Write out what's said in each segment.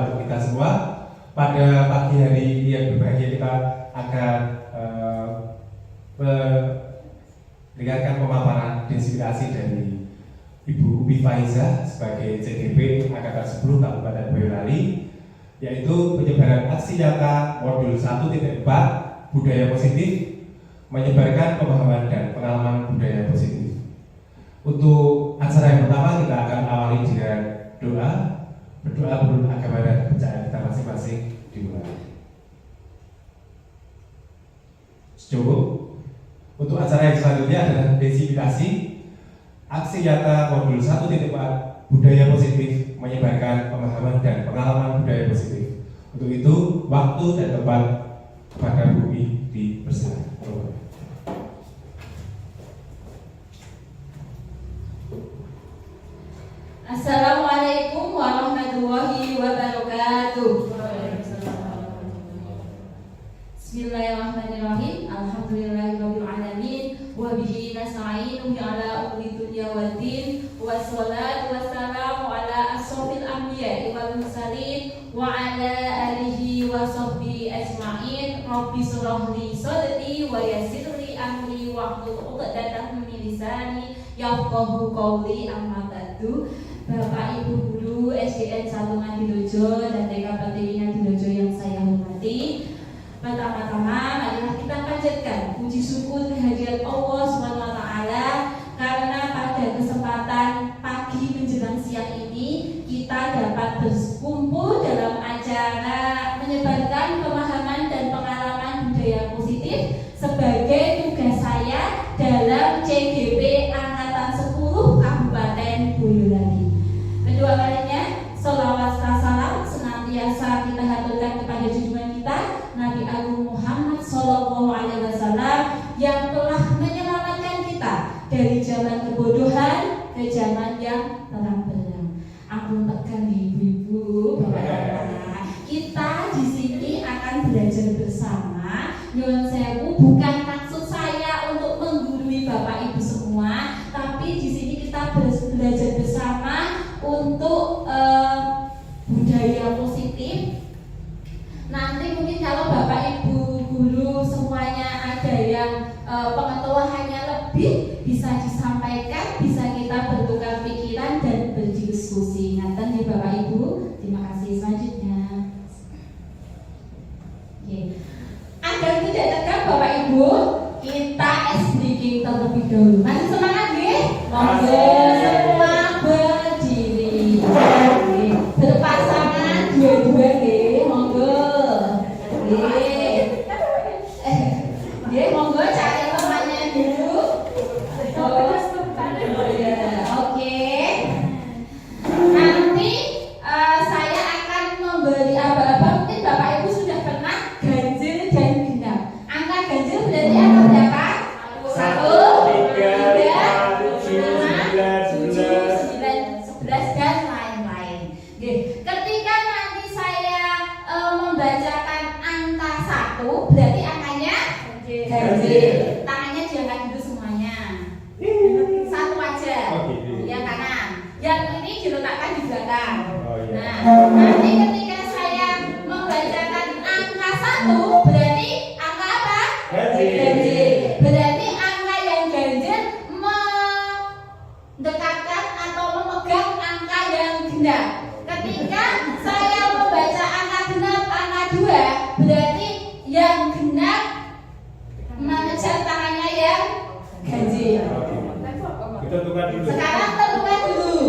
untuk kita semua. Pada pagi hari yang berbahagia kita akan mendengarkan pemaparan destinasi dari Ibu Upi Faiza sebagai CGP Angkatan 10 Kabupaten Boyolali, yaitu penyebaran aksi nyata modul 1.4 budaya positif, menyebarkan pemahaman dan pengalaman budaya positif. Untuk acara yang pertama kita akan awali dengan berdoa menurut agama dan kepercayaan kita masing-masing dimulai. Cukup. Untuk acara yang selanjutnya adalah destinasi aksi nyata modul 1.4 budaya positif, menyebarkan pemahaman dan pengalaman budaya positif. Untuk itu waktu dan tempat kepada Bumi dipersilakan. Assalamualaikum warahmatullahi wabarakatuh. Bismillahirrahmanirrahim. Alhamdulillahirabbil alamin wa bihi nasta'inu ala umuri dunya waddin. Wassalatu wassalamu ala asyrofil anbiya'i wal mursalin wa ala alihi wa sahbihi ajma'in. Rabbi shrah li sadri wa yassir li amri wahlul 'uqdatam min lisani yafqahu qawli. Amma ba'du. Bapak Ibu Guru SDN 1 Ngadilojo dan TK Patiri Ngadilojo yang saya hormati, pertama-tama marilah kita panjatkan puji syukur kehadirat Allah SWT karena pada kesempatan pagi menjelang siang ini kita dapat berkumpul dalam acara menyebarkan pemahaman dan pengalaman budaya positif sebagai tugas saya dalam CGP Angkatan 10 Kabupaten Boyolali. Kedua kalinya, sholawat serta salam senantiasa kita haturkan kepada junjungan kita Nabi Agung Muhammad Sallallahu Alaihi Wasallam yang telah menyelamatkan kita dari zaman kebodohan ke zaman yang terang benderang. Ampun tekan ibu-ibu, bapak-bapak. Kita di sini akan belajar bersama. Nyuwun sewu, bukan maksud saya untuk menggurui bapak ibu semua, tapi di sini kita belajar bersama untuk budaya positif. Nanti mungkin kalau bapak ibu guru semuanya ada yang pengetahuannya lebih, bisa disampaikan, bisa kita bertukar pikiran dan berdiskusi. Ingatan ya bapak ibu. Terima kasih. Selanjutnya, oke. Agar tidak tegang bapak ibu, kita ice breaking terlebih dahulu. Masih semangat ya? Semua berdiri, berpasangan dua-dua nggih, monggo. Nggih, monggo cari temannya dulu. Oke. Nanti saya akan memberi aba-aba. Mungkin bapak ibu sudah pernah ganjil dan genap. Angka ganjil berarti angka berapa? 1, 3, 7, 11 dan lain-lain. Ketika nanti saya membacakan angka 1, berarti angkanya ganjil. Tangannya diangkat dulu semuanya. Satu aja. Yang kanan. Yang ini diletakkan di belakang. Nah, nanti ketika saya membacakan angka 1, berarti angka apa? Ganjil. Berarti angka yang ganjil mendekatkan atau memegang angka yang genap. Ketika saya membaca angka genap, angka 2, berarti yang genap mengejar tangannya yang ganjil. Kita tukar dulu. Sekarang tentukan dulu.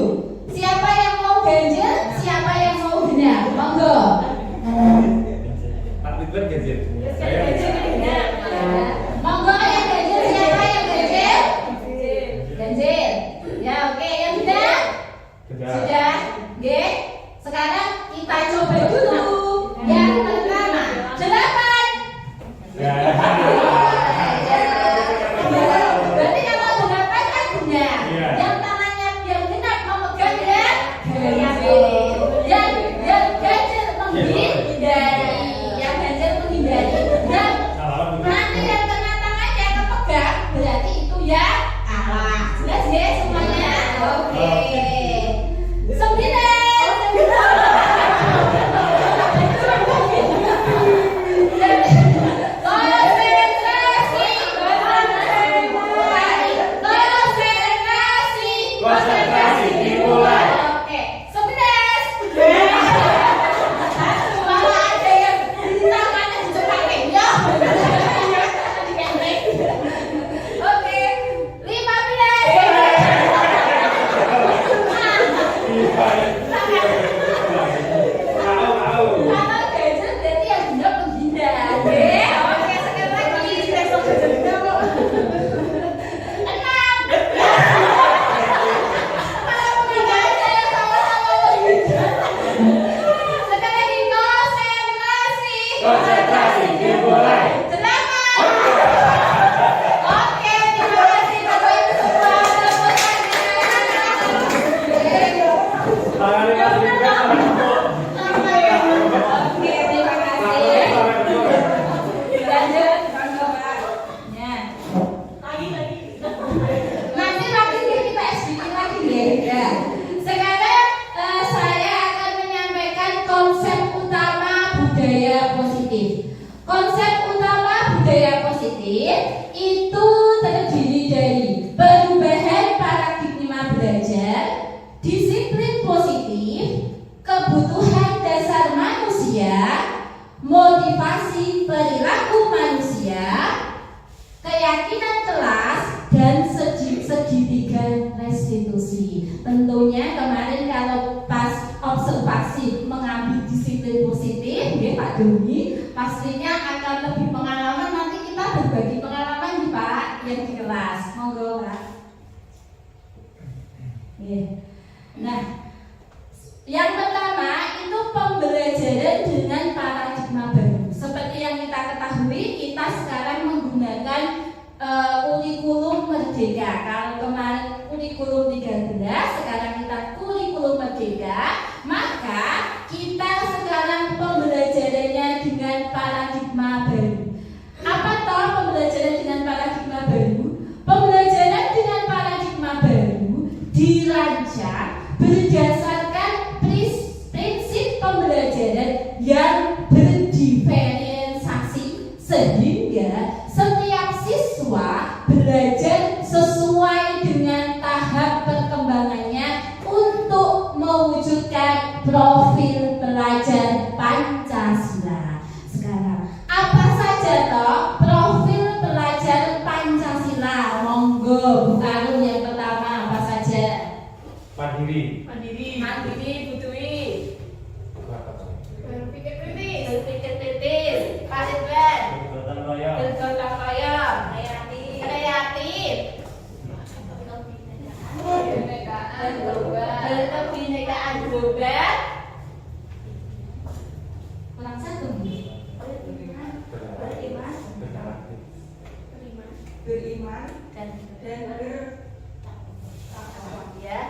Siapa yang mau ganjil, siapa yang mau genap? Monggo. Pak Ridwan ganjil. Saya ganjil. Monggo yang ganjil, siapa yang ganjil? Ganjil. Ya, oke, yang genap? Sudah. Oke. Sekarang kita coba dulu. Yang pertama, jelas. positif itu terdiri dari perubahan paradigma belajar, disiplin positif, kebutuhan dasar manusia, motivasi perilaku manusia, keyakinan kelas, dan segitiga restitusi. Tentunya kemarin kalau pas observasi mengambil disiplin positif, ya Pak Doni, pastinya akan lebih pengalaman. Nanti kita berbagi pengalaman nih Pak yang di kelas. Monggo Pak. Nah, yang pertama itu pembelajaran dengan paradigma baru. Seperti yang kita ketahui, kita sekarang menggunakan kurikulum merdeka. Kalau kemarin kurikulum 13, sekarang kita kurikulum merdeka. Maka kita sekarang pembelajarannya dengan paradigma baru. Apa toh pembelajaran dengan paradigma baru? Pembelajaran dengan paradigma baru dirancang berdasarkan prinsip pembelajaran yang berdiferensiasi, sehingga setiap siswa belajar sesuai dengan tahap perkembangannya untuk mewujudkan profil pelajar Pancasila. Sekarang, apa saja toh profil pelajar Pancasila? Monggo Bu Arun, yang pertama apa saja? Mandiri, Bu Dwi. Berpikir kritis. Pak Ridwan. Bergotong royong. Kreatif. Kebinekaan global. Kurang satu. Beriman dan ya.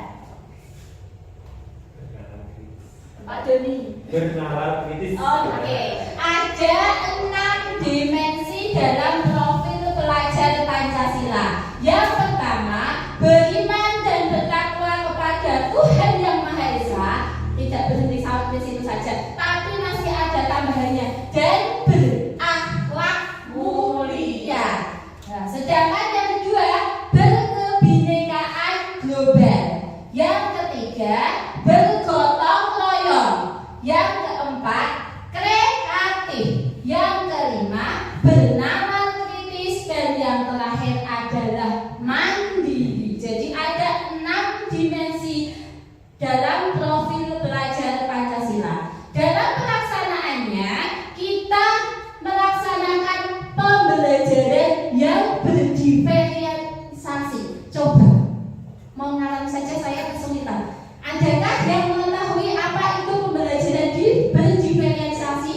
Pak Doni. bernalar kritis. Oke. Ada 6 dimensi dalam profil pelajar Pancasila. Yang pertama, beriman dan bertakwa kepada Tuhan Yang Maha Esa. Tidak berhenti sampai situ saja, tapi masih ada tambahannya, dan berakhlak mulia. Nah, sedangkan yang kedua, berkebinekaan global. Yang ketiga, bergotong royong. Yang keempat, kreatif. Yang kelima, bernalar kritis. Dan yang terakhir adalah mandiri. Jadi ada 6 dimensi dalam profil pelajar Pancasila. Dalam pelaksanaannya, kita melaksanakan pembelajaran yang berdiferensiasi. Coba, mau ngalami saja saya kesulitan. Adakah yang mengetahui apa itu pembelajaran berdiferensiasi?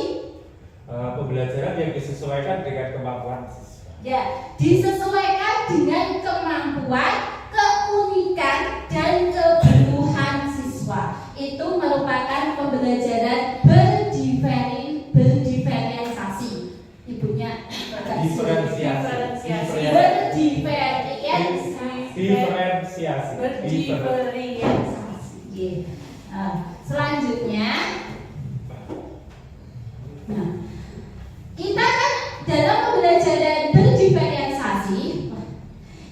Pembelajaran yang disesuaikan dengan kemampuan siswa. Ya, disesuaikan dengan kemampuan, keunikan, dan kebutuhan siswa. Itu merupakan pembelajaran berdiferensiasi. Ibunya agak Diferensiasi. Selanjutnya, nah, kita kan dalam pembelajaran berdiferensiasi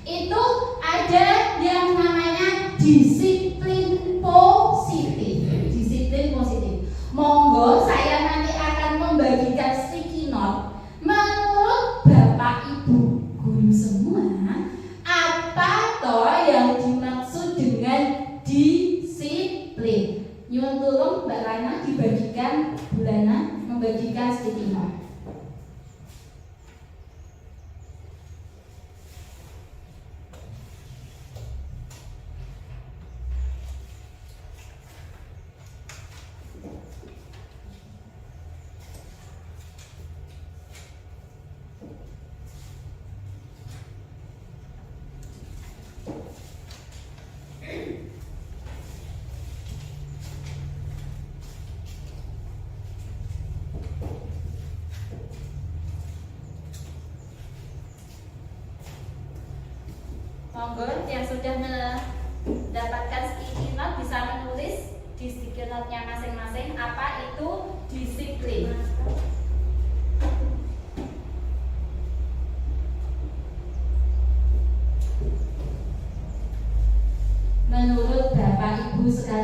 itu ada yang namanya disiplin positif. Disiplin positif. Monggo saya nanti akan membagikan sticky note. Menurut Bapak Ibu guru semua, apa toh yang dimaksud dengan disiplin? Nyuwun tolong Mbak Lana dibagikan, Bu Lana membagikan sticky note. Monggo yang sudah mendapatkan sticky note bisa menulis di sticky note-nya masing-masing apa itu disiplin.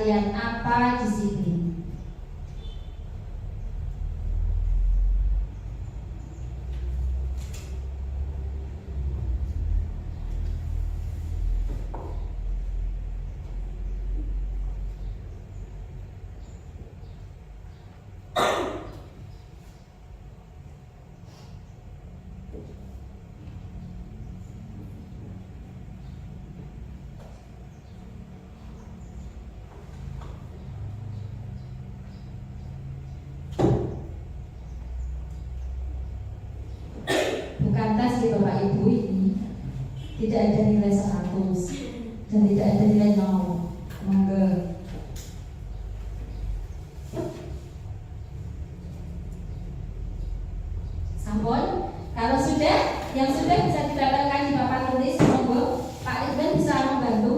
kalian apa disiplin? Bukankah si Bapak Ibu ini tidak ada nilai 100 dan tidak ada nilai 0? Monggo. Sampun? Kalau sudah, yang sudah bisa didapatkan di papan tulis, monggo. Pak Ridwan bisa membantu.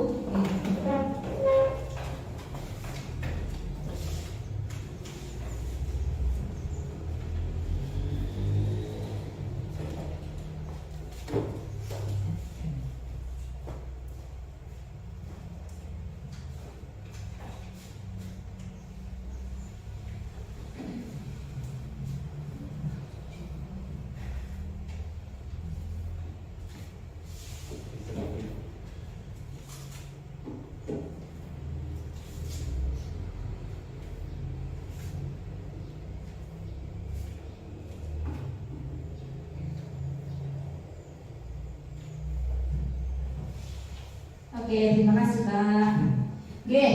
Oke, terima kasih Pak. Oke,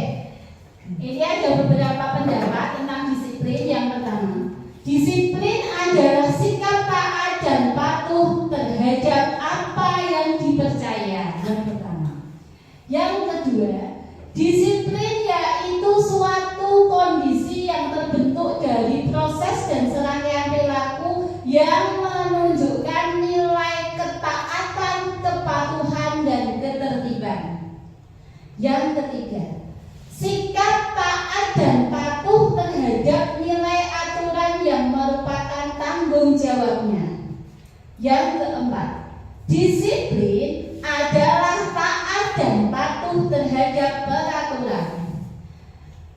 ini ada beberapa pendapat tentang disiplin. Yang pertama, disiplin adalah sikap taat dan patuh terhadap apa yang dipercaya. Yang pertama. Yang kedua, disiplin yaitu suatu kondisi yang terbentuk dari proses dan serangkaian perilaku yang menunjukkan nilai ketaatan, kepatuhan, dan ketertiban. Yang ketiga, sikap taat dan patuh terhadap nilai aturan yang merupakan tanggung jawabnya. Yang keempat, disiplin adalah taat dan patuh terhadap peraturan.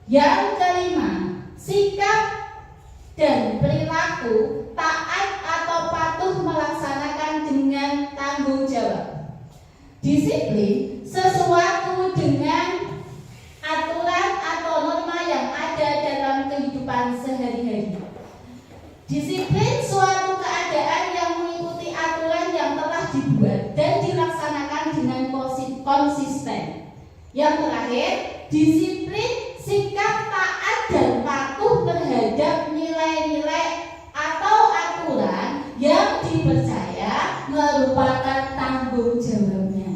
Yang kelima, sikap dan perilaku taat atau patuh melaksanakan dengan tanggung jawab. Disiplin sesuatu dengan aturan atau norma yang ada dalam kehidupan sehari-hari. Disiplin suatu keadaan yang mengikuti aturan yang telah dibuat dan dilaksanakan dengan konsisten. Yang terakhir, disiplin sikap taat dan patuh terhadap nilai-nilai atau aturan yang dipercaya merupakan tanggung jawabnya.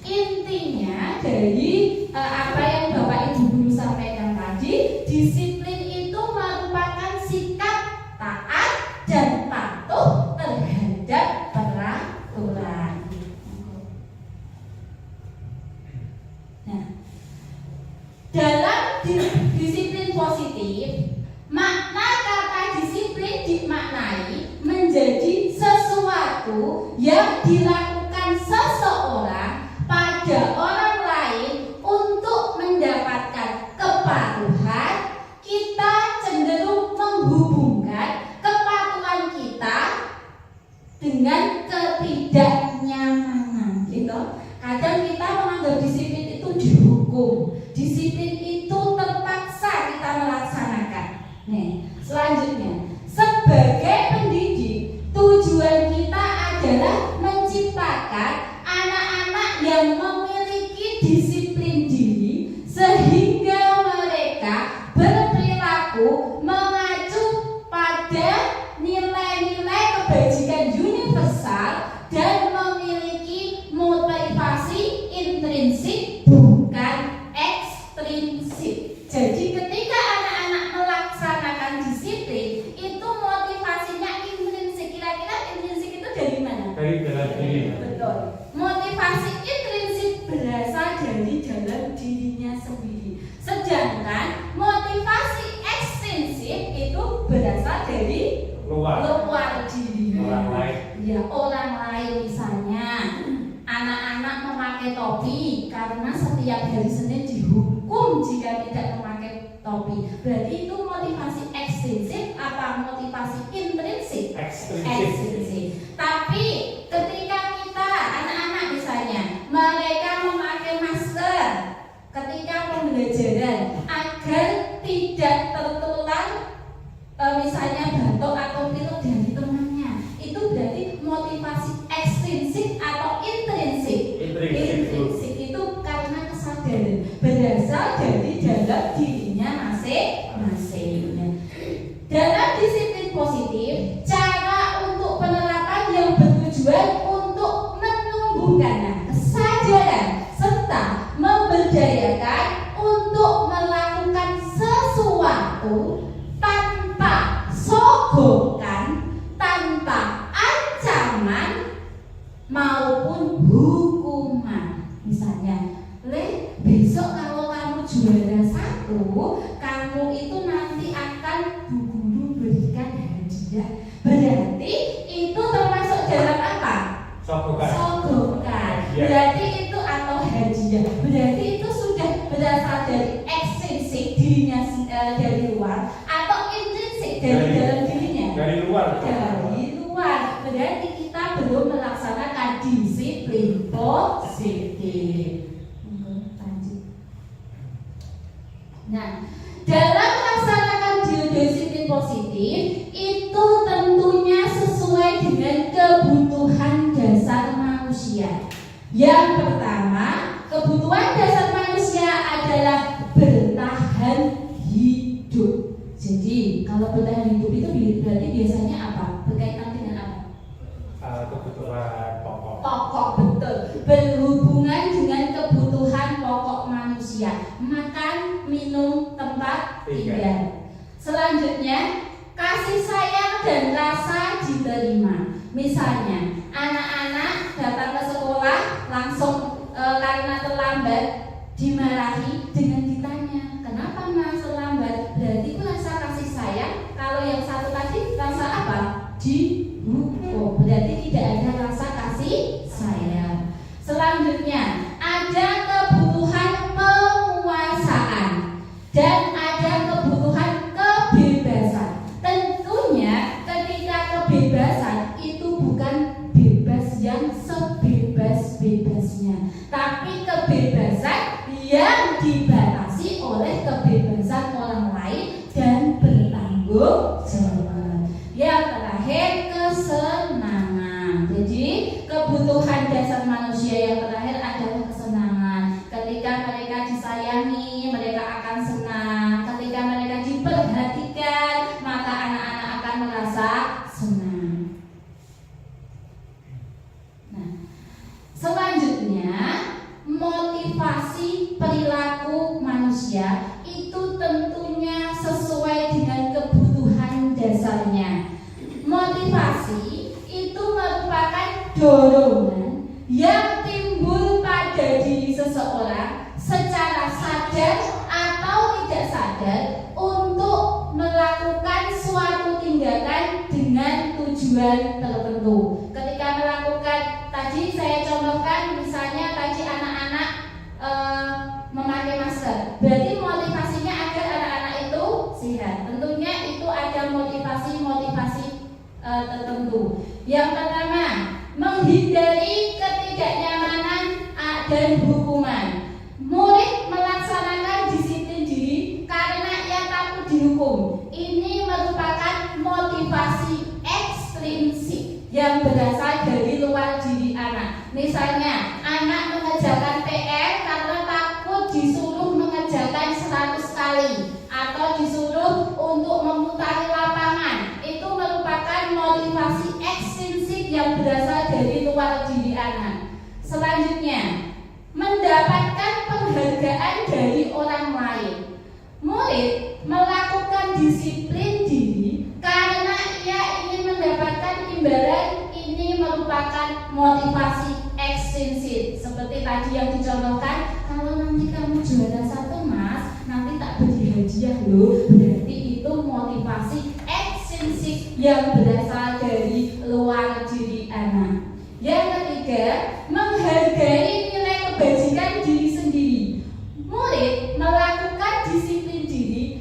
Intinya dari apa yang Bapak Ibu Guru sampaikan tadi, disiplin itu merupakan sikap taat dan patuh terhadap peraturan. Nah, dalam disiplin positif, makna kata disiplin dimaknai menjadi sesuatu yang dilakukan seseorang pada orang lain untuk mendapatkan kepatuhan. Kita cenderung menghubungkan kepatuhan kita dengan ketidaknyamanan, gitu. Kadang kita menganggap disiplin itu dihukum, disiplin itu terpaksa kita melaksanakan. Nih, selanjutnya, sebagai pendidik, tujuan kita adalah menciptakan anak-anak yang memiliki disiplin diri sehingga mereka berperilaku mengacu pada nilai-nilai kebajikan universal dan memiliki motivasi intrinsik bukan ekstrinsik. Jadi ketika anak-anak melaksanakan disiplin, itu motivasinya intrinsik. Kira-kira intrinsik itu dari mana? Dari dalam diri. Betul. Motivasi intrinsik berasal dari dalam dirinya sendiri. Sedangkan motivasi ekstrinsik itu berasal dari luar diri. Orang lain. Ya, orang lain. Misalnya anak-anak memakai topi karena setiap hari Senin dihukum jika tidak memakai topi. Berarti itu motivasi ekstrinsik apa motivasi intrinsik? Ekstrinsik. Tapi ketika kita anak-anak misalnya mereka memakai masker ketika pembelajaran agar tidak tertular misalnya batuk atau pilek dari temannya, itu berarti motivasi ekstrinsik atau intrinsik? Intrinsik itu karena kesadaran berasal dari dalam dirinya masing-masing. Dalam disiplin positif, cara untuk penerapan yang bertujuan untuk menumbuhkan kesadaran serta memberdayakan untuk melakukan sesuatu tanpa sogokan, tanpa ancaman maupun hukuman. Misalnya, besok kalau kamu juara 1, kamu itu nanti akan Bu Guru berikan hadiah. Berarti itu termasuk dalam apa? Sogokan. Berarti itu atau hadiah. Berarti itu sudah berasal dari ekstrinsik dirinya dari luar atau intrinsik dari dalam dirinya? Dari luar. Dari luar. Berarti kita belum melaksanakan disiplin positif. Nah, dalam melaksanakan disiplin positif itu tentunya sesuai dengan kebutuhan dasar manusia. Yang pertama, kebutuhan dasar manusia adalah bertahan hidup. Jadi, kalau bertahan hidup itu berarti biasanya apa? Berkaitan dengan apa? Kebutuhan pokok. Pokok, betul. Berhubungan dengan kebutuhan pokok manusia. Makan, minum, tempat tinggal. Selanjutnya, kasih sayang dan rasa diterima. Misalnya, anak-anak datang ke sekolah langsung karena terlambat dimarahi dengan ditanya, kenapa mas terlambat? Berarti itu rasa kasih sayang. Kalau yang satu tadi rasa apa? Dihukum. Berarti tidak ada rasa kasih sayang. Selanjutnya, ada kebutuhan penguasaan dan ada kebutuhan kebebasan. Tentunya ketika kebebasan itu bukan bebas yang sebebas-bebasnya, tapi kebebasan yang dibatasi oleh kebebasan orang lain dan bertanggung jawab. Yang terakhir, kesenangan. Jadi kebutuhan dasar manusia yang terakhir adalah kesenangan. Ketika mereka disayangi, mereka akan senang. Ketika mereka diperhatikan, maka anak-anak akan merasa senang. Nah, selanjutnya, motivasi perilaku manusia itu tentunya sesuai dengan kebutuhan dasarnya. Motivasi itu merupakan dorongan yang timbul pada diri seseorang secara sadar atau tidak sadar untuk melakukan suatu tindakan dengan tujuan tertentu. Ketika melakukan, tadi saya contohkan misalnya tadi anak-anak memakai masker, berarti motivasinya agar anak-anak itu sehat. Tentunya itu ada motivasi-motivasi tertentu. Yang pertama, menghindari ketidaknyamanan dan hukuman. Murid melaksanakan disiplin diri karena ia takut dihukum. Ini merupakan motivasi ekstrinsik yang berasal dari luar diri anak. Misalnya, anak mengerjakan PR karena takut disuruh mengerjakan 100 kali atau disuruh untuk memutari lapangan. Itu merupakan motivasi ekstrinsik yang berasal dari luar diri anak. Selanjutnya, mendapatkan penghargaan dari orang lain. Murid melakukan disiplin diri karena ia ingin mendapatkan imbalan. Ini merupakan motivasi ekstrinsik. Seperti tadi yang dicontohkan, kalau nanti kamu juara 1 mas, nanti tak beri hadiah loh. Berarti itu motivasi ekstrinsik yang berasal dari luar diri anak. Yang ketiga, menghargai nilai kebajikan diri sendiri. Murid melakukan disiplin diri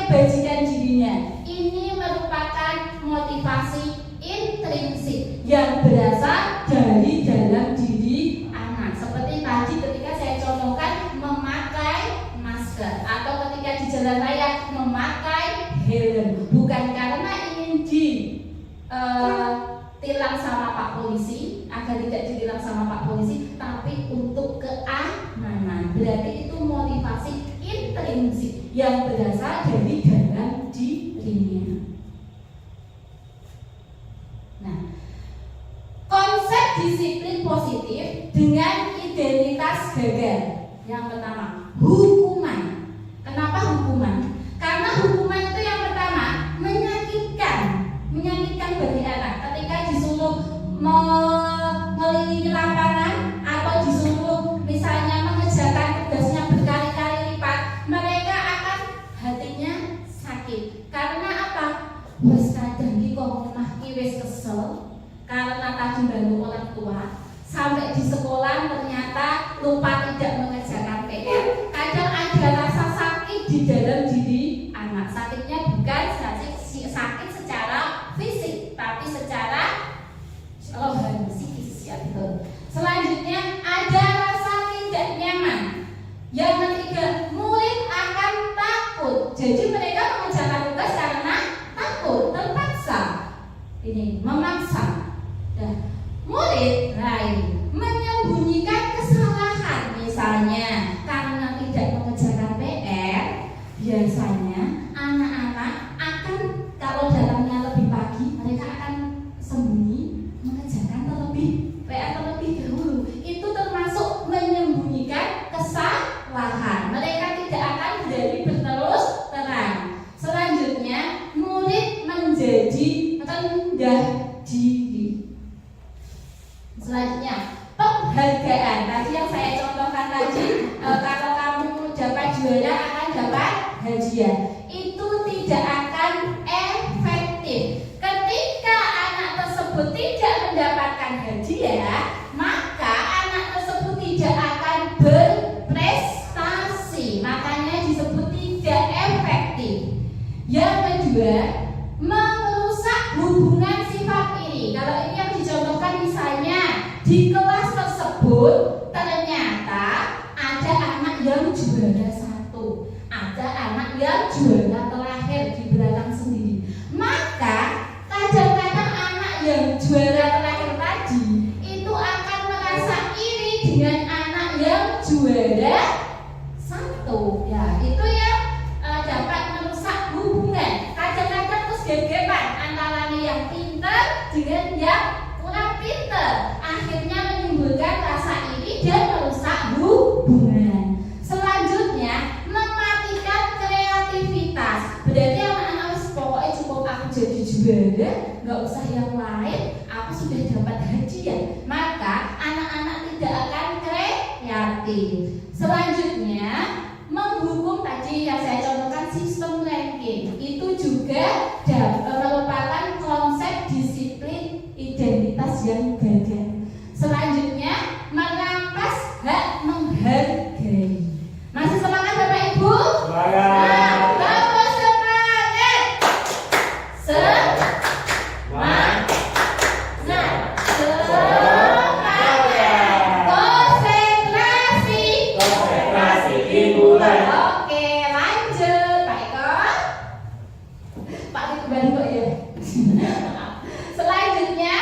kebajikan dirinya. Ini merupakan motivasi intrinsik yang berasal dari dalam diri anak. Seperti tadi ketika saya contohkan memakai masker, atau ketika di jalan raya memakai helm, bukan karena ingin ditilang sama Pak Polisi, agar tidak ditilang sama Pak Polisi, tapi untuk keamanan. Berarti itu motivasi intrinsik yang berasal dari dalam dirinya. Nah, konsep disiplin positif dengan identitas gagal. Yang pertama, hukuman. Kenapa hukuman? Karena hukuman itu yang pertama menyakitkan bagi anak. Ketika disuruh mengelilingi lapangan atau disuruh misalnya mengerjakan tugasnya berkali-kali lipat, mereka akan hatinya sakit. Karena apa? Wes kadang iki kok omah ki wis kesel karena tadi bantu orang tua, sampai di sekolah ternyata lupa tidak mengerjakan PR. Kadang ada rasa sakit di dalam diri anak. Sakitnya bukan sakit secara fisik, tapi secara rohani, psikis, ya betul. Selanjutnya ada rasa tidak nyaman. Yang ketiga, murid akan takut. Jadi mereka mengerjakan tugas karena takut, terpaksa. Ini memaksa. Nah, murid lain menyembunyikan kesalahan, misalnya karena tidak mengerjakan PR. Biasanya anak-anak akan, kalau datangnya lebih pagi, mereka akan sembunyi mengerjakan PR terlebih dahulu. Itu termasuk menyembunyikan kesalahan. Mereka tidak akan berani berterus terang. Selanjutnya, murid menjadi rendah diri. Selanjutnya, penghargaan. Tadi yang saya contohkan tadi, kalau kamu dapat juara akan dapat hadiah. Itu tidak akan efektif. Ketika anak tersebut tidak mendapatkan hadiah, maka anak tersebut tidak akan berprestasi. Makanya disebut tidak efektif. Yang kedua, merusak hubungan sifat ini. Kalau ini yang dicontohkan misalnya di kelas tersebut ternyata ada anak yang juara 1, ada anak yang juara terakhir di belakang sendiri. Maka kadang-kadang anak yang juara terakhir tadi itu akan merasa iri dengan anak yang juara 1. Ya, itu yang dapat merusak hubungan. Kadang-kadang terus gegepan antara yang pintar dengan yang kurang pintar, akhirnya menimbulkan rasa iri dan merusak hubungan. Selanjutnya, mematikan kreativitas. Berarti anak-anak pokoknya cukup aku jadi juara, nggak usah yang lain, aku sudah dapat hadiah. Maka anak-anak tidak akan kreatif. Selanjutnya, menghukum tadi yang saya contohkan sistem ranking. Itu juga merupakan konsep disiplin identitas yang gagal. Selanjutnya, merampas hak menghargai. Masih semangat Bapak Ibu? Semangat. Bapak semangat. Semangat. Konsentrasi dimulai. Oke, lanjut Pak Eko. Pak Eko baru kok ya. Selanjutnya,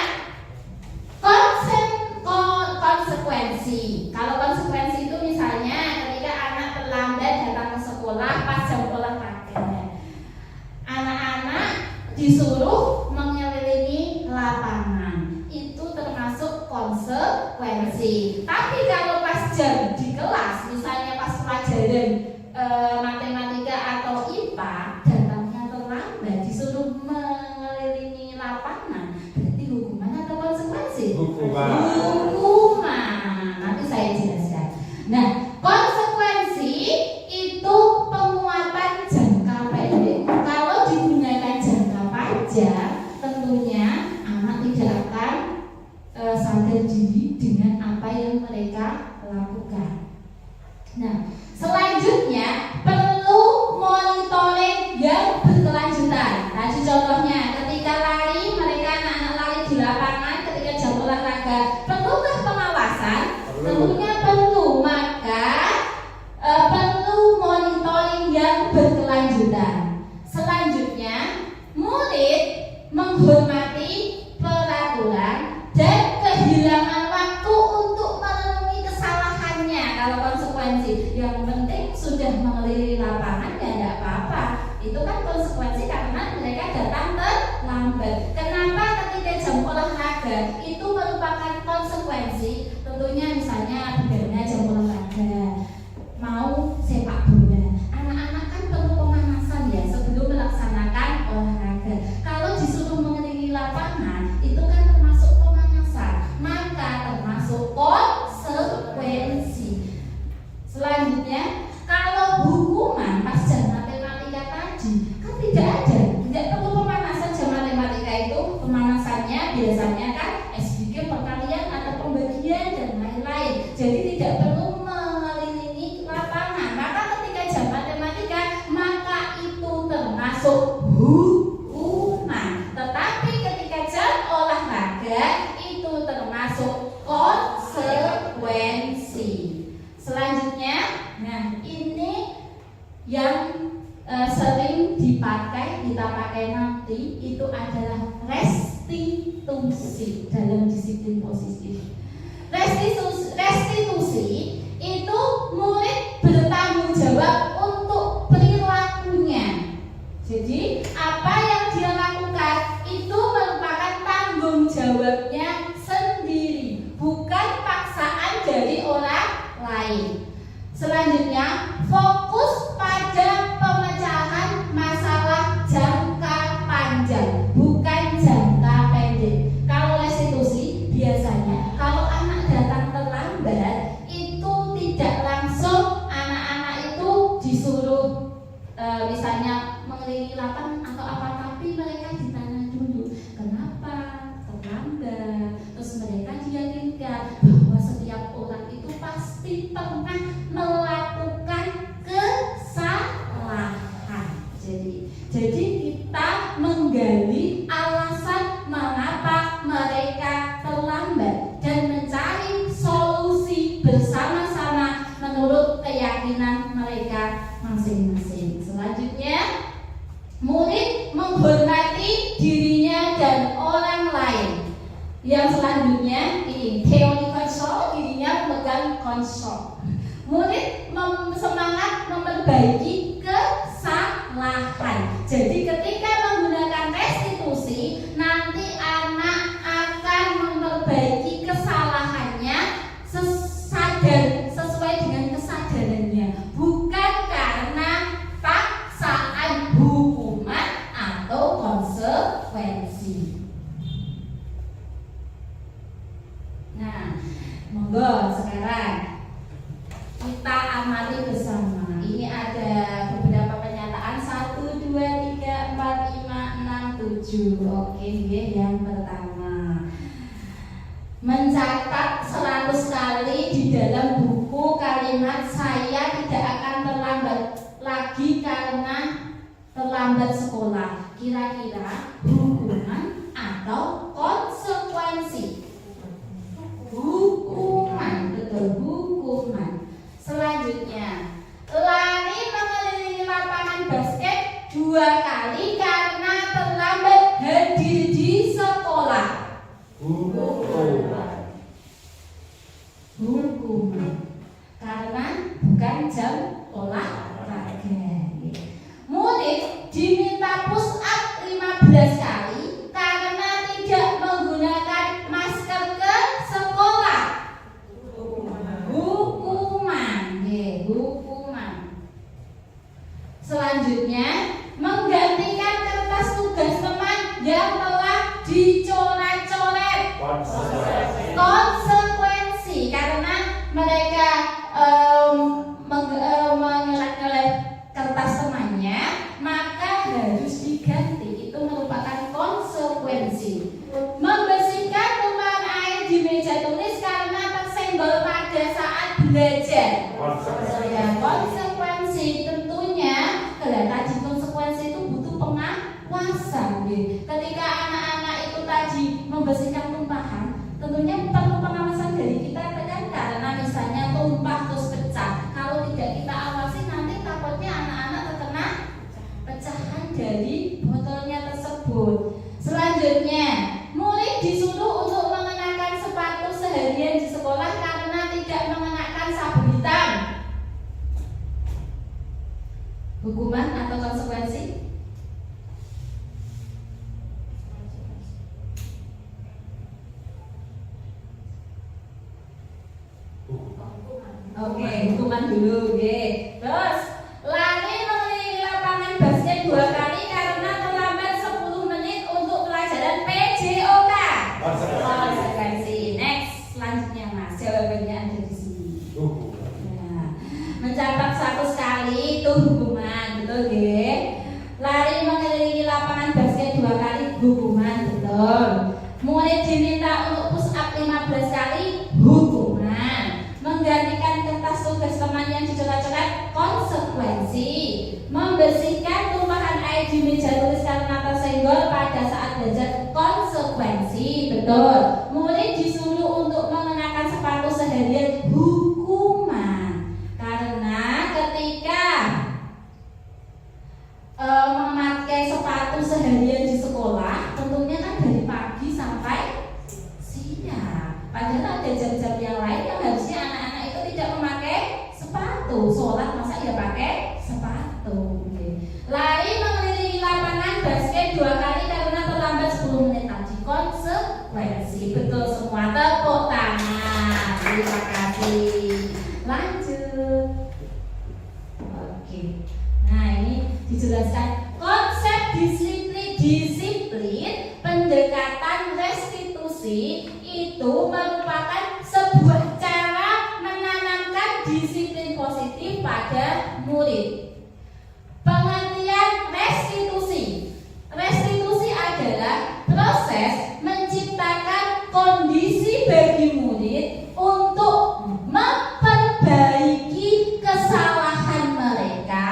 konsekuensi. Kalau konsekuensi itu misalnya ketika anak terlambat datang ke sekolah pas jam olahraganya, anak-anak disuruh mengelilingi lapangan. Itu termasuk konsekuensi. Tapi kalau pas jam di kelas, misalnya pas pelajaran matematika atau IPA, datangnya terlambat, disuruh mengelilingi lapangan, berarti hukuman atau konsekuensi? Hukuman. Nanti saya jelaskan. Nah, konsekuensi itu penguatan jangka pendek. Kalau digunakan jangka panjang, tentunya anak tidak akan sadar diri dengan apa yang mereka lakukan. Nah, selanjutnya perlu monitoring yang Itu kan konsekuensi karena mereka datang terlambat. Kenapa ketika jam olahraga itu merupakan konsekuensi? Tentunya misalnya bedanya jam olahraga mau sepak bola, anak-anak kan perlu pemanasan ya sebelum melaksanakan olahraga. Kalau disuruh mengelilingi lapangan itu kan termasuk pemanasan, maka termasuk konsekuensi. Selanjutnya, kalau hukuman pas jam matematika tadi kan tidak perlu pemanasan. Jam matematika itu pemanasannya biasanya kan SBQ perkalian atau pembagian dan lain-lain. Jadi tidak perlu mengelilingi lapangan. Maka ketika jam matematika maka itu termasuk hukuman. Tetapi ketika jam olahraga itu termasuk konsekuensi. Selanjutnya, nah ini yang sering kita pakai nanti itu adalah restitusi dalam disiplin positif. Restitusi itu murid bertanggung jawab untuk perilakunya. Jadi apa yang dia lakukan itu merupakan tanggung jawabnya sendiri, bukan paksaan dari orang lain. Selanjutnya, fokus pada pemecahan masalah jangka panjang, bukan jangka pendek. Kalau restitusi biasanya kalau anak datang terlambat itu tidak langsung anak-anak itu disuruh misalnya mengelilingi lapangan atau apa, tapi mereka ditanya dulu kenapa terlambat. Terus mereka diyakinkan bahwa setiap orang itu pasti pernah melakukan kesalahan. Jadi kita menggali alasan mengapa mereka terlambat dan mencari solusi bersama-sama menurut keyakinan mereka masing-masing. Selanjutnya, murid menghormati dirinya dan orang lain. Yang selanjutnya ini teori konsol, dirinya memegang konsol. Murid semangat memperbaiki kesalahan. Jadi ketika menggunakan restitusi, nanti anak akan memperbaiki kesalahannya sesuai dengan kesadarannya, bukan karena paksaan hukuman atau konsekuensi. Nah, monggo sekarang kita amati bersama. Ini ada beberapa pernyataan 1, 2, 3, 4, 5, 6, 7. Oke, yang pertama, mencatat 100 kali di dalam buku kalimat saya tidak akan terlambat lagi karena terlambat sekolah. Kira-kira hukuman atau konsekuensi? Hukuman, betul, hukuman. Selanjutnya, lari mengelilingi lapangan basket 2 kali karena terlambat hadir di sekolah. Hukuman karena bukan jam olahraga. Murid diminta push up 15 kali karena tidak menggunakan masker ke sekolah. Hukuman. Selanjutnya, menggantikan kertas tugas teman yang telah dicoret-coret. Konsekuensi karena mereka mengelak-ngelak kertas temannya, maka harus diganti. Itu merupakan konsekuensi. Membersihkan tumpahan air di meja tulis karena tersenggol pada saat belajar. Konsekuensi tentunya kalau tadi konsekuensi itu butuh pengawasan. Ketika anak-anak itu tadi membersihkan tumpahan, tentunya perlu pengawasan dari kita kan, karena misalnya tumpah terus pecah. Kalau tidak kita awasi nanti takutnya anak-anak terkena pecahan dari botolnya tersebut. Selanjutnya, murid disuruh untuk mengenakan sepatu seharian di sekolah karena tidak mengenakan sabuk hitam. Hukuman atau konsekuensi? Oke, hukuman dulu, oke. Terus lari mengelilingi lapangan basket 2 kali karena terlambat 10 menit untuk pelajaran PJOK. Konsekuensi. Next, selanjutnya Mas, jawabannya ada di sini. Nah, mencatat 100 kali itu hukuman, betul nggih? Lari mengelilingi lapangan basket 2 kali hukuman, betul. Murid diminta untuk push up 15 kali hukuman. Menggantikan kertas tugas teman yang dicoret-coret konsekuensi. Membersihkan tumpahan air di meja tulis karena tersenggol pada saat belajar konsekuensi, betul. Murid disuruh untuk mengenakan sepatu seharian hukuman. Karena ketika memakai sepatu seharian di sekolah tentunya kan dari pagi sampai siang. Padahal ada jam-jam yang lain yang harusnya anak-anak itu tidak memakai sepatu. Sholat masa ia pakai sepatu. Lari mengelilingi lapangan basket 2 kali karena terlambat 10 menit tadi. Konsekuensi. Betul semua, tepuk tangan. Terima kasih. Lanjut. Oke. Nah, ini dijelaskan konsep disiplin pendekatan restitusi itu merupakan sebuah cara menanamkan disiplin positif pada murid. Pengertian restitusi. Restitusi adalah proses menciptakan kondisi bagi murid untuk memperbaiki kesalahan mereka,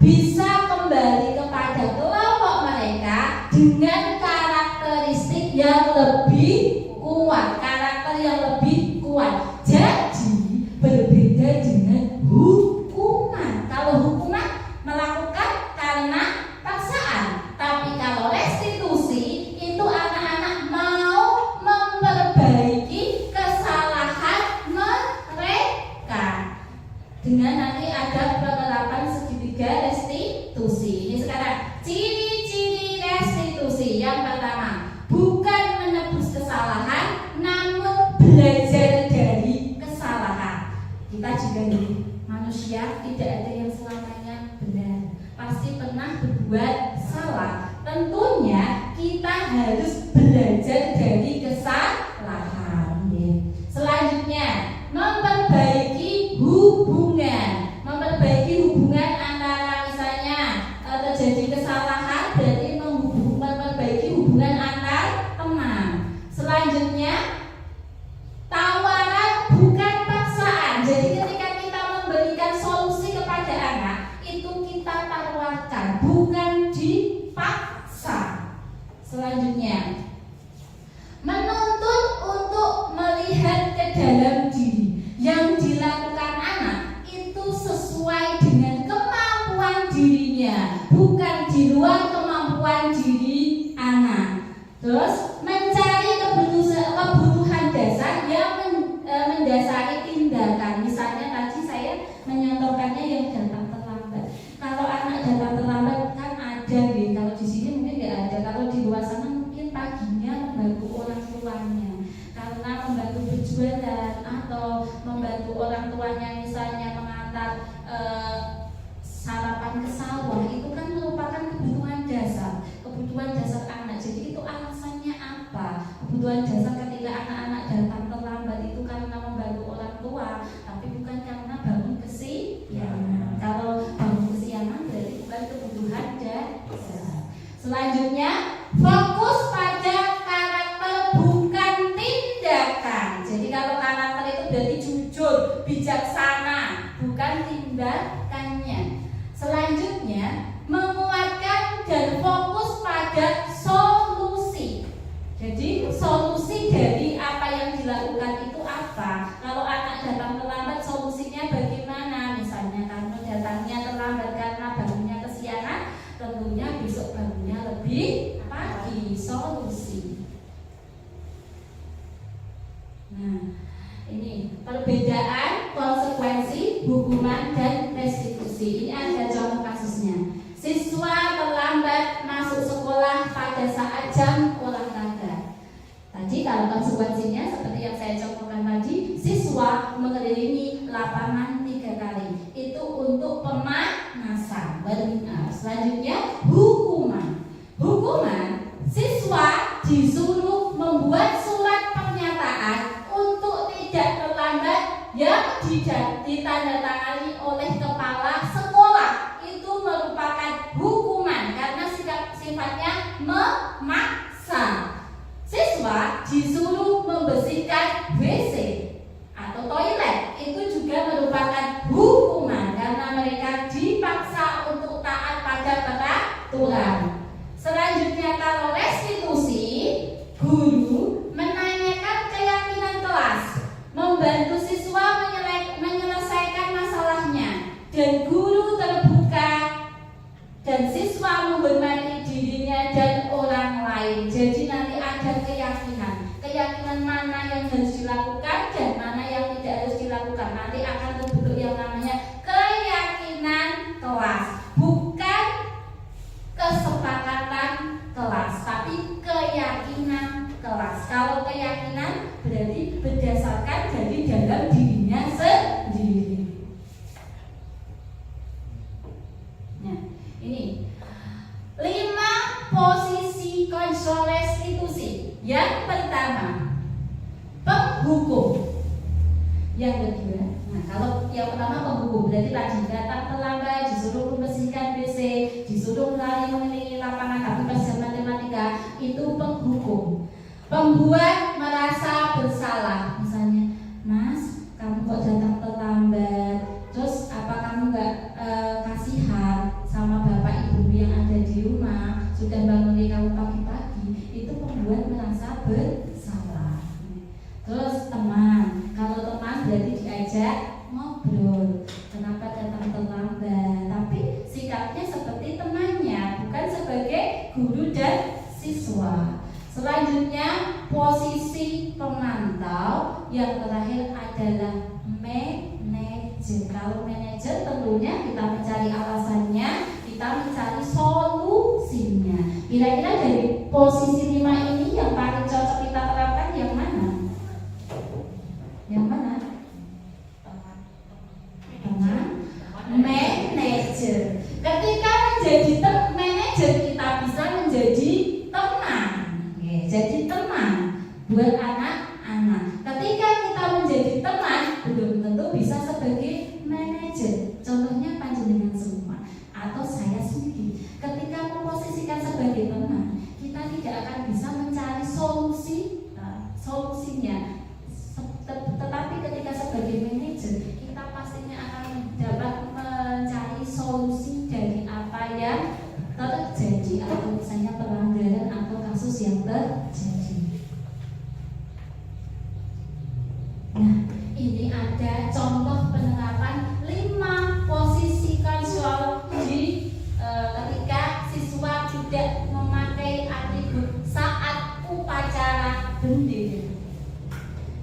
bisa kembali kepada kelompok mereka dengan karakteristik yang lebih kuat, karakter yang lebih kuat. Jadi berbeda dengan hukuman. Kalau hukuman melakukan karena paksaan, tapi kalau restitusi itu anak-anak mau memperbaiki kesalahan mereka dengan nanti ada penerapan segitiga restitusi. Ini sekarang ciri-ciri restitusi. Yang pertama, bukan menebus kesalahan, namun belajar dari kesalahan. Kita juga nih, manusia tidak ada yang selamanya benar. Pasti pernah berbuat salah. Tentunya kita harus belajar dari kesalahan. Selanjutnya, memperbaiki hubungan. Memperbaiki hubungan antara misalnya terjadi kesalahan, berarti memperbaiki hubungan antar teman. Selanjutnya, tawaran bukan paksaan. Jadi ketika kita memberikan solusi kepada anak, itu kita tawarkan, bukan dipaksa. Selanjutnya, menuntut untuk melihat ke dalam diri. Yang dilakukan anak itu sesuai dengan kemampuan dirinya, bukan di luar kemampuan diri anak. Terus mencari kebutuhan dasar yang mendasari tindakan. Misalnya tadi saya menyontohkannya yang datang terlambat. Kalau anak datang terlambat kan ada gitu. Kalau di sini mungkin nggak ada. Kalau di luar sana mungkin paginya membantu orang tuanya karena membantu berjualan atau membantu orang tuanya misalnya mengantar sarapan ke sawah. Itu kan merupakan kebutuhan dasar anak. Jadi itu alasannya apa? Kebutuhan dasar ketika anak-anak datang terlambat itu karena membantu orang tua, tapi bukan karena bangun kesiangan. Kalau bangun kesiangan berarti bukan kebutuhan dasar. Selanjutnya, fokus pada karakter bukan tindakan. Jadi kalau karakter itu berarti jujur, bijaksana, bukan tindakannya. Selanjutnya, menguatkan dan fokus pada solusi. Jadi solusi dari apa yang dilakukan itu apa? Kalau anak datang terlambat, solusinya bagaimana? Misalnya karena datangnya terlambat karena bangunnya kesiangan, tentunya besok bangunnya lebih pagi. Solusi. Nah, ini perbedaan konsekuensi, hukuman, dan restitusi. Ini ada contoh kasusnya. disuruh membuat surat pernyataan untuk tidak terlambat yang ditandatangani oleh kepala sekolah. Itu merupakan hukuman karena sifatnya memaksa. Siswa disuruh membersihkan WC atau toilet, itu juga merupakan hukuman karena mereka dipaksa untuk taat pada peraturan. Selanjutnya, kalau restitusi, guru menanyakan keyakinan kelas, membantu siswa menyelesaikan masalahnya, dan guru terbuka dan siswa menghormati dirinya dan orang lain. Jadi nanti ada keyakinan mana yang harus dilakukan dan mana yang tidak harus dilakukan. Nanti akan terbentuk yang namanya keyakinan kelas, bukan kesepakatan kelas, tapi keyakinan kelas. Kalau keyakinan berarti berdasarkan dari dalam dirinya sendiri. Nah, ini 5 posisi kontrol restitusi. Yang pertama, penghukum. Yang kedua, nah kalau yang pertama penghukum berarti tadi datang terlambat, disuruh membersihkan WC, disuruh lari mengelilingi lapangan tapi pelajaran matematika, itu penghukum. Pembuat merasa bersalah, misalnya, Mas, kamu kok datang terlambat, terus apa kamu nggak kasihan sama bapak ibu yang ada di rumah, sudah bangunin kamu pagi-pagi, itu pembuat merasa bersalah. Terus teman, kalau teman berarti diajak ngobrol, kenapa datang terlambat, tapi sikapnya seperti temannya, bukan sebagai guru dan siswa. Selanjutnya, posisi pemantau. Yang terakhir adalah manajer. Kalau manajer tentunya kita mencari alasannya, kita mencari solusinya. Kira-kira dari posisi 5 ini yang paling cocok kita terapkan yang mana? Yang mana? Manajer. Ketika menjadi manajer, kita bisa menjadi teman. Jadi teman buat anak-anak. Ketika kita menjadi teman, belum tentu bisa sebagai manajer. Contohnya panjenengan semua atau saya sendiri. Ketika memposisikan sebagai teman, kita tidak akan bisa mencari solusinya. Tetapi ketika sebagai manajer, kita pastinya akan dapat mencari solusi dari apa yang terjadi atau misalnya pelanggaran atau kasus yang terjadi. Nah, ini ada contoh penerapan 5 posisi kontrol di ketika siswa tidak memakai atribut saat upacara bendera.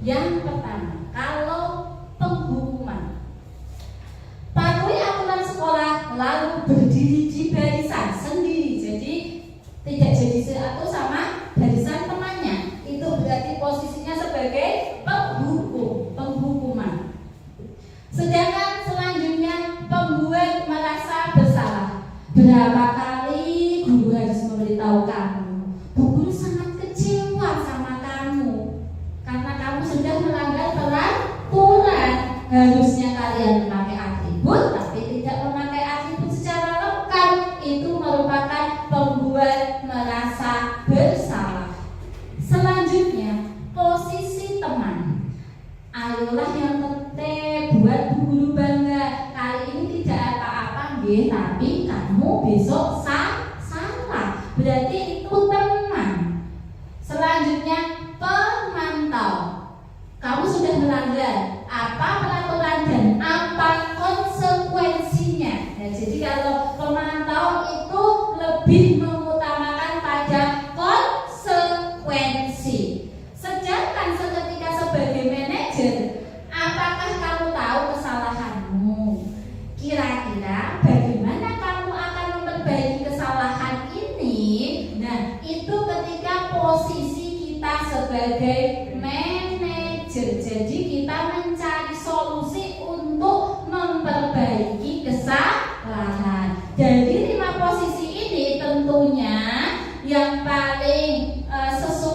Yang pertama, kalau penghukuman, patuhi aturan sekolah lalu berdiri di barisan sendiri, jadi tidak jadi satu sama barisan temannya. Itu berarti posisinya sebagai penghukuman. Sedangkan selanjutnya, pembuat merasa bersalah. Berapa kali guru harus memberitahu kamu, Bu Guru sangat kecewa sama kamu karena kamu sudah melanggar peraturan. Harusnya kalian memakai atribut, tapi tidak memakai atribut secara lengkap. Itu merupakan pembuat merasa bersalah. Selanjutnya, posisi teman. Ayolah yang tertib, buat Bu Guru bangga. Kali ini tidak apa-apa, nggih, tapi kamu besok salah. Berarti itu teman. Selanjutnya, pemantau. Kamu sudah melanggar apa peraturan dan apa konsekuensinya. Nah, jadi kalau pemantau itu lebih mengutamakan pada konsekuensi. Sedangkan ketika sebagai manajer, apakah kamu tahu kesalahanmu? Kira-kira bagaimana kamu akan memperbaiki kesalahan ini? Nah, itu ketika posisi kita sebagai manajer. Jadi kita mencari solusi untuk memperbaiki kesalahan. Dari 5 posisi ini tentunya yang paling sesuai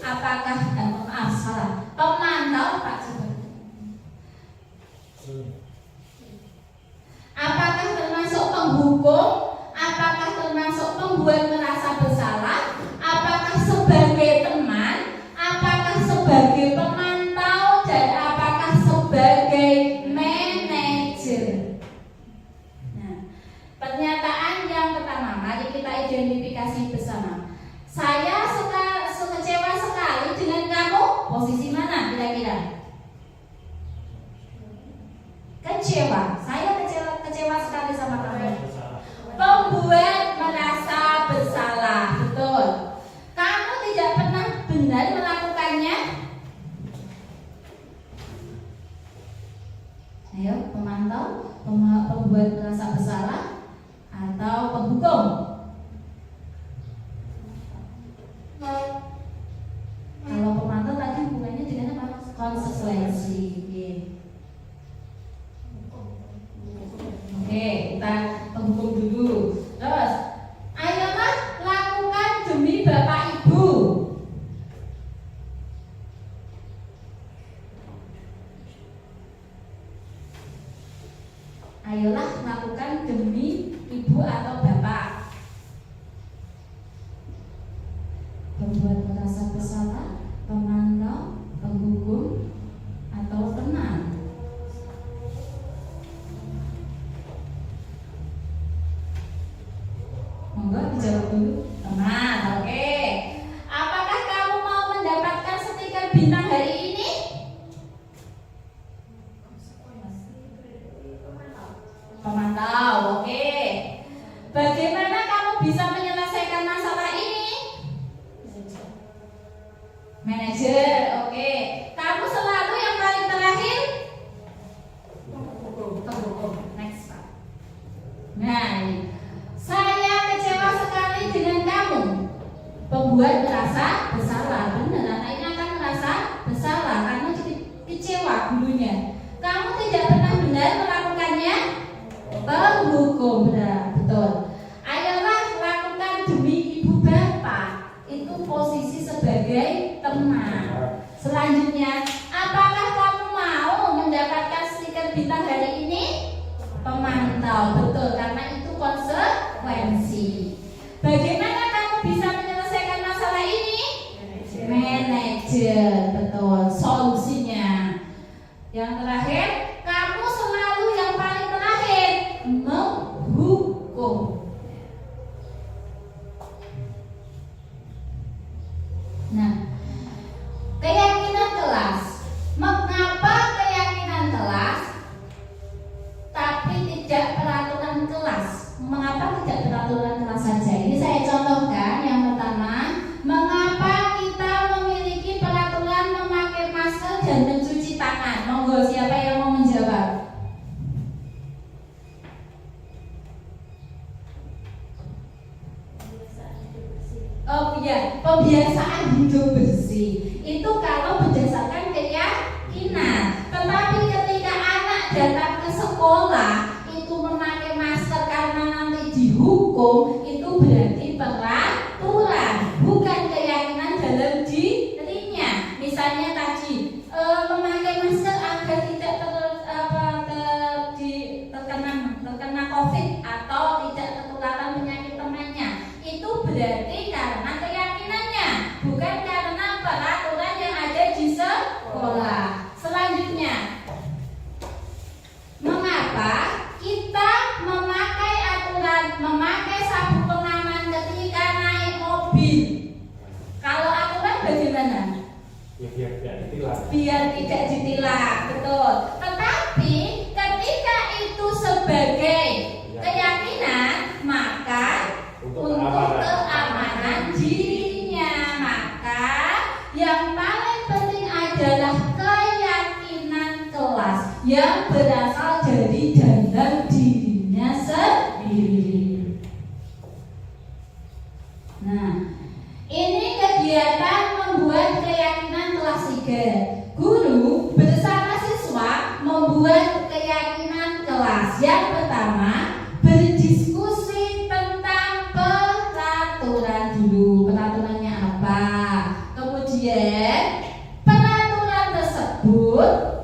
apakah salah. Pemantau Pak coba. Apakah termasuk penghukum? Apakah termasuk pembuat merasa bersalah? Apakah sebagai teman? Apakah sebagai pemantau? Dan apakah sebagai manajer? Nah, pernyataan yang pertama, mari kita identifikasi bersama. Saya kecewa sekali dengan kamu. Posisi mana kira-kira? Kecewa. Saya kecewa sekali sama kamu. Pembuat merasa bersalah, betul. Kamu tidak pernah benar melakukannya. Ayo, pemantau, pembuat merasa bersalah atau penghukum? Kalau pemantau tadi hubungannya dengan apa? Konsekuensi. Oke, kita penghukum dulu. Terus, ayolah lakukan demi Bapak Ibu. Ayolah lakukan demi Ibu atau Bapak. Pembuat merasa bersalah, pemantau, penghukum, atau teman. Monggo dijawab dulu. Teman, oke. Apakah kamu mau mendapatkan stiker bintang hari ini? Pemantau, oke. Bagaimana kamu bisa menyelesaikan masalah ini? Manajer, oke. Kamu selalu yang paling terakhir? Penghukum. Next, Pak. Nah, ini. Saya kecewa sekali dengan kamu. Pembuat merasa bersalah. Benar, anak ini akan merasa bersalah karena kecewa dulunya. Kamu tidak pernah benar melakukannya. Penghukum, benar, betul. Ayolah lakukan demi Ibu Bapak. Itu posisi sebagai teman. Selanjutnya, apakah kamu mau mendapatkan stiker bintang hari ini? Pemantau, betul, karena itu konsekuensi. Bagaimana kamu bisa menyelesaikan masalah ini? Manajer, betul, solusinya. Yang terakhir, kamu selalu yang paling terakhir, menghukum. Nah, keyakinan kelas. Mengapa keyakinan kelas tapi tidak peraturan kelas? Mengapa tidak peraturan kelas saja? Ini saya contohkan. Yang pertama, mengapa kita memiliki peraturan memakai masker dan mencuci tangan? Monggo, siapa yang mau menjawab? Oh iya, pembiasaan hidup bersih. Itu kalau berdasarkan keyakinan. Tetapi ketika anak datang ke sekolah itu memakai masker karena nanti dihukum, itu berarti peraturan, bukan keyakinan dalam dirinya. Misalnya tadi memakai masker agar tidak terkena COVID atau tidak tertularkan penyakit temannya. Itu berarti karena keyakinannya, bukan karena peraturan yang ada di sekolah. Selanjutnya, mengapa kita memakai sabuk pengaman ketika naik mobil? Kalau aturan bagaimana? Biar tidak ditilang, betul. Tetapi ketika itu sebagai keyakinan, maka untuk keamanan dirinya, maka yang paling penting adalah keyakinan kelas yang berasal dari dalam dirinya sendiri. Nah, ini kegiatan membuat keyakinan kelas 3. Guru bersama siswa membuat keyakinan kelas. Yang pertama, berdiskusi tentang peraturan dulu. Peraturannya apa? Kemudian tersebut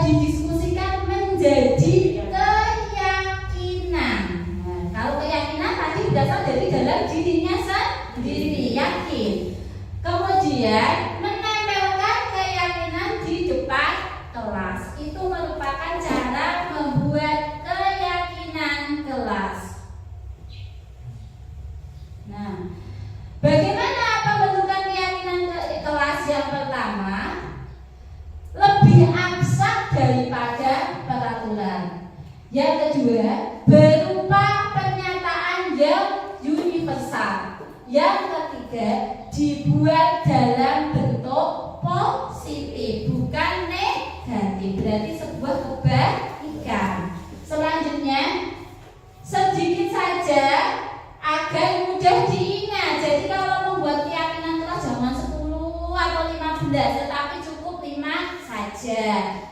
didiskusikan menjadi keyakinan. Nah, kalau keyakinan tadi berasal dari dalam dirinya sendiri, yakin. Kemudian menempelkan keyakinan di depan kelas. Itu merupakan cara membuat keyakinan kelas. Nah, bagaimana pembentukan keyakinan kelas yang pertama? Lebih abstrak daripada peraturan. Yang kedua, berupa pernyataan yang universal. Yang ketiga, dibuat dalam bentuk positif, bukan negatif. Berarti sebuah kebaikan. Selanjutnya, sedikit saja agar mudah diingat. Jadi kalau membuat keyakinan kelas jangan 10 atau 15, tetapi cukup 5 saja.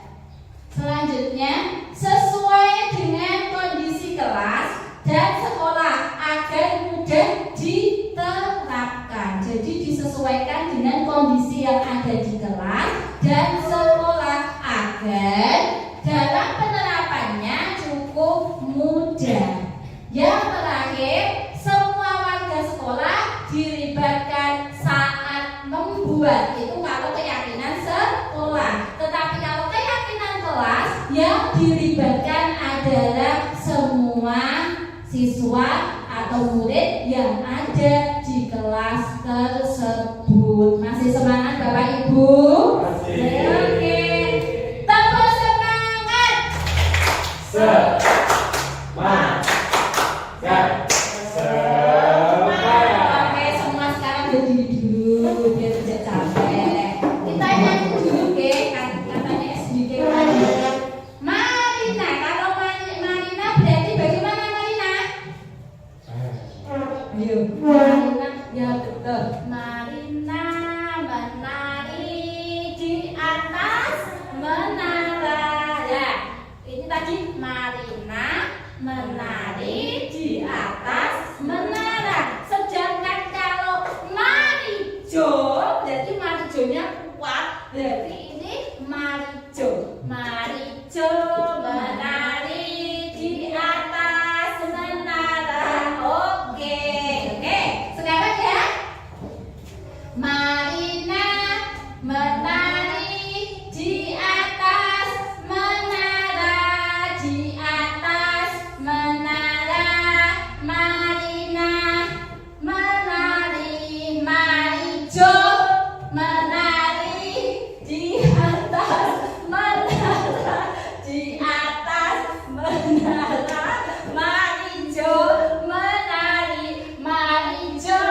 Selanjutnya, sesuai dengan kondisi kelas dan sekolah agar mudah diterapkan. Jadi disesuaikan dengan kondisi yang ada di kelas dan sekolah agar dalam penerapannya cukup mudah. Yang terakhir, semua warga sekolah dilibatkan saat membuat. Itu kalau keyakinan sekolah. Tetapi kalau keyakinan kelas, yang dilibatkan adalah semua siswa atau murid yang ada di kelas tersebut. Masih semangat Bapak Ibu? Masih. Oke. Tepuk semangat. Oke, semua sekarang berdiri dulu biar tidak capek. Kita nyanyi dulu, oke? Katanya SDG Marina. Kalau Marina berarti bagaimana Marina? Ayo, Marina, ya betul. Marina menari di atas menara. Ya, ini tadi Marina menari di atas menara. Sedangkan kalau Marijo, berarti Marijonya kuat. Berarti ini Marijo. Marijo menari di atas menara. Oke, oke. Sekarang ya. Marina menari di atas menara, di atas menara. Marina menari, Marijo menari di atas menara, di atas menara. Marijo menari, Marijo,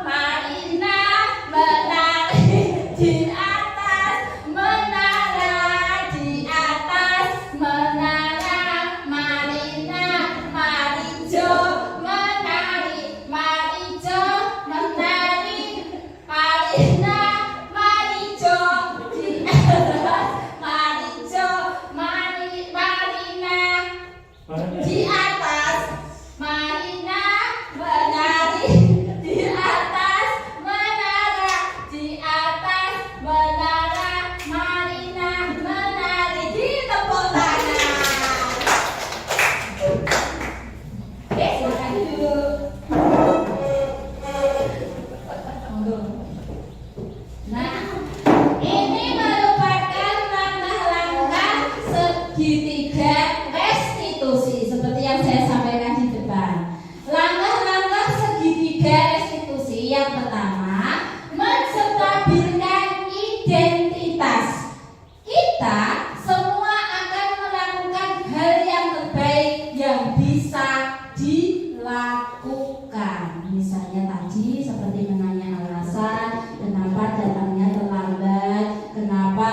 Marina menari di atas menara, di atas menara. Marina, Marijo menari, Marijo menari, Marina, Marijo di atas, Marijo, Marina di atas, Marina menari di atas menara, di atas menara. Marina menari, di tepuk tangan. Oke, silakan duduk. Monggo. Nah, ini merupakan langkah-langkah segitiga restitusi seperti yang saya sampaikan di depan. Langkah-langkah segitiga restitusi yang pertama, menstabilkan identitas. Kita semua akan melakukan hal yang terbaik yang bisa dilakukan. Misalnya tadi seperti menanya alasan kenapa datangnya terlambat, kenapa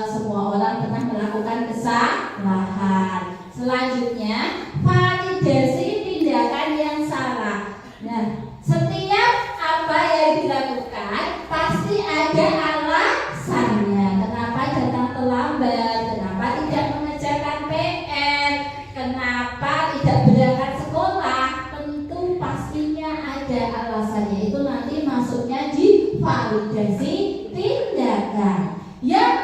semua orang pernah melakukan kesalahan. Selanjutnya, validasi tindakan yang salah. Nah, setiap apa yang dilakukan pasti ada alasannya. Kenapa datang terlambat? Kenapa tidak mengerjakan PR? Kenapa tidak berangkat sekolah? Tentu pastinya ada alasannya. Itu nanti masuknya di validasi tindakan. Yang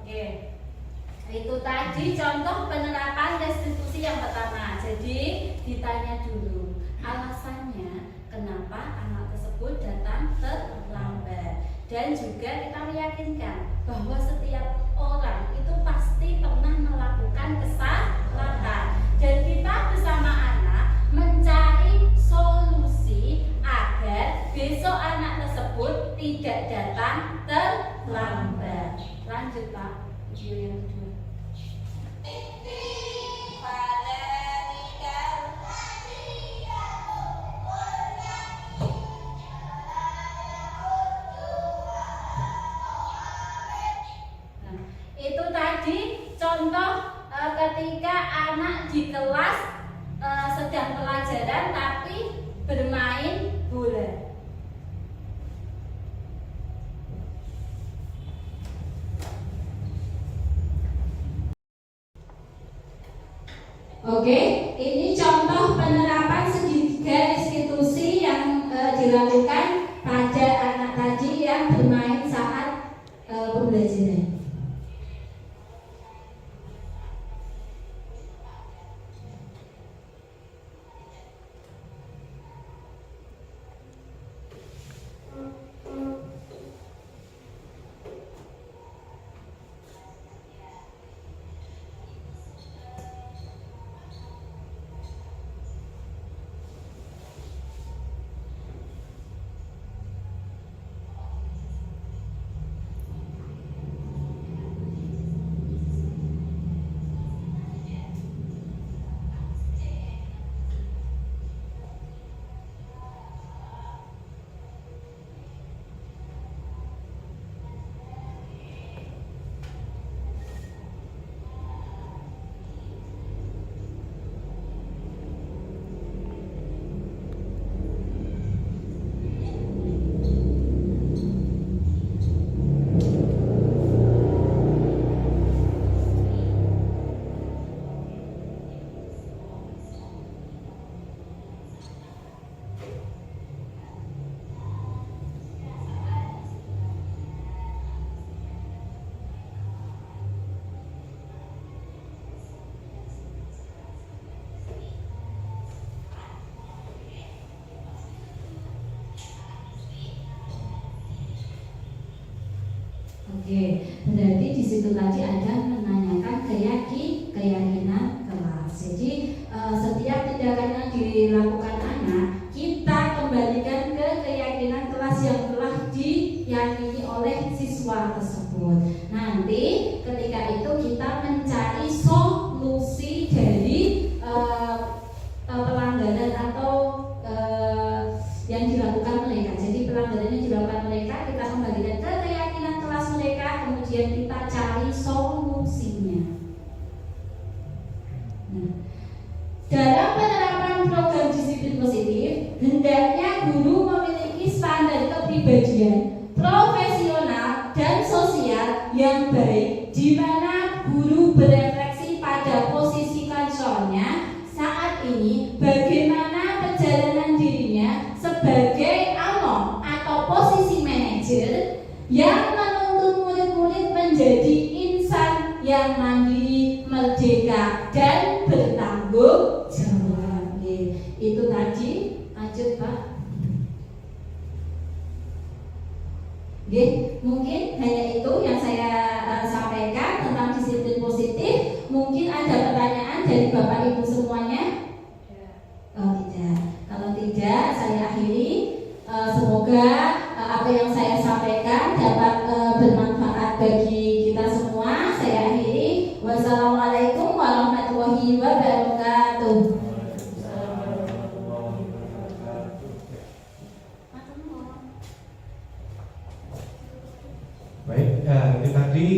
Oke, itu tadi contoh penerapan restitusi yang pertama. Jadi ditanya dulu alasannya kenapa anak tersebut datang terlambat, dan juga kita meyakinkan bahwa setiap orang itu pasti pernah melakukan kesalahan, dan kita bersama anak mencari solusi agar besok anak tersebut tidak datang terlambat. Lanjut Pak, video yang kedua. Nah, itu tadi contoh ketika anak di kelas sedang pelajaran tapi bermain bola. Oke, ini contoh penerapan segitiga restitusi yang dilakukan pada anak tadi yang bermain saat pembelajaran. Oke, berarti di situ tadi ada menanyakan keyakinan kelas. Jadi setiap tindakan yang dilakukan anak, kita kembalikan ke keyakinan kelas yang telah diyakini oleh siswa tersebut. Nanti ketika itu kita mencari solusi dari hendaknya guru memiliki standar kepribadian, profesional, dan sosial yang baik, di mana guru berefleksi pada posisi kansornya saat ini, bagaimana perjalanan dirinya sebagai alum atau posisi manajer yang menuntut murid-murid menjadi insan yang mandiri, merdeka, dan bertanggung jawab. Itu tadi, lanjut Pak. Mungkin hanya itu yang saya sampaikan tentang disiplin positif. Mungkin ada pertanyaan dari Bapak Ibu semuanya? Oh tidak. Kalau tidak, saya akhiri. Semoga apa yang saya sampaikan dapat bermanfaat bagi kita semua. Saya akhiri. Wassalamualaikum warahmatullahi wabarakatuh. Baik, ini tadi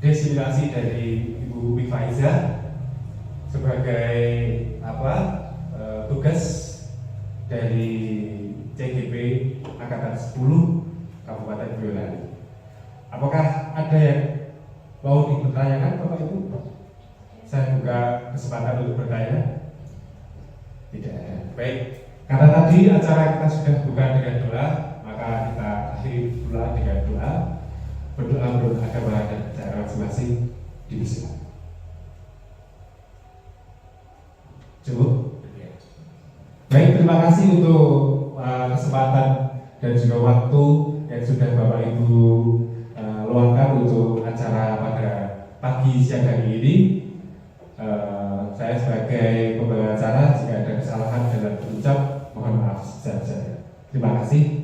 desimilasi dari Ibu Umi Faiza sebagai tugas dari CGP Angkatan 10 Kabupaten Boyolali. Apakah ada yang mau dipertanyakan Bapak Ibu? Saya buka kesempatan untuk bertanya. Tidak ada. Baik, karena tadi acara kita sudah buka dengan doa, maka kita akhiri pula dengan doa. Berdoa menurut agama dan cara masing-masing di Islam. Cukup. Baik, terima kasih untuk kesempatan dan juga waktu yang sudah Bapak Ibu luangkan untuk acara pada pagi siang hari ini. Saya sebagai pembawa acara, jika ada kesalahan dalam berucap, mohon maaf sebesar-besarnya. Terima kasih.